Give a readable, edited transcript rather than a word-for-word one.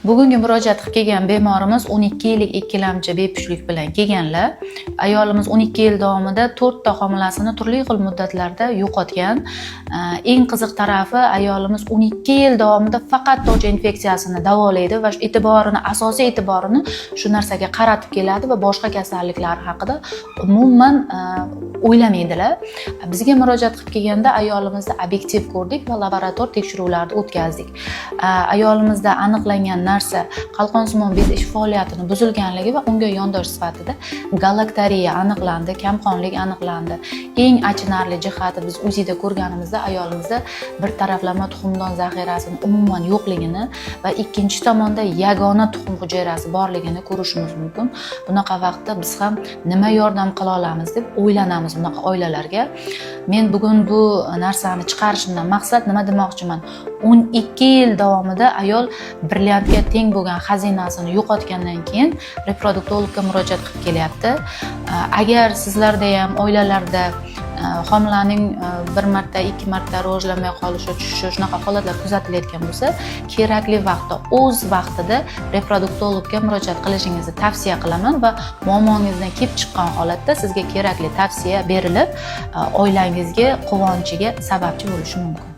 Bugungi murojaat qilib kelgan bemorimiz 12 yillik ikkilamchi bepushtlik bilan kelganlar. Ayolimiz 12 yil davomida 4 ta homilasini turli xil muddatlarda yo'qotgan. Eng qiziq tarafi, ayolimiz 12 yil davomida faqat to'ja infeksiyasini davolaydi va asosiy e'tiborini shu narsaga qaratib keladi va boshqa kasalliklar haqida umuman o'ylamaydilar. Bizga murojaat qilib kelganda ayolimizda obyektiv ko'rdik va laborator tekshiruvlarni o'tkazdik. Ayolimizda aniqlangan narsa qalqonsimon bez ish faoliyatini buzilganligi va unga yondosh sifatida galaktoriya aniqlandi, kamqonlik aniqlandi. Eng achinarli jihati, biz UZIda ko'rganimizda ayolimizda bir taraflama tuxumdon zaxirasini umuman yo'qligini va ikkinchi tomonda yagona tuxum hujayrasi borligini ko'rishimiz mumkin. Bunaqa vaqtda biz ham nima yordam qila olamiz deb o'ylanamiz bunaqa oilalarga. Men bugun bu narsani chiqarishimdan maqsad nima demoqchiman? 12 yil davomida ayol brilliantga teng bo'lgan xazinasini yo'qotgandan keyin reproduktologga murojaat qilib kelyapti. Agar sizlarda ham oilalarda homilaning bir marta, ikki marta rivojlanmay qolishi, tushishi, shunaqa holatlar kuzatilayotgan bo'lsa, kerakli vaqtda, o'z vaqtida reproduktologga murojaat qilishingizni tavsiya qilaman va muammongizdan kelib chiqqan holatda sizga kerakli tavsiya berilib, oilangizga quvonchiga sababchi bo'lishi mumkin.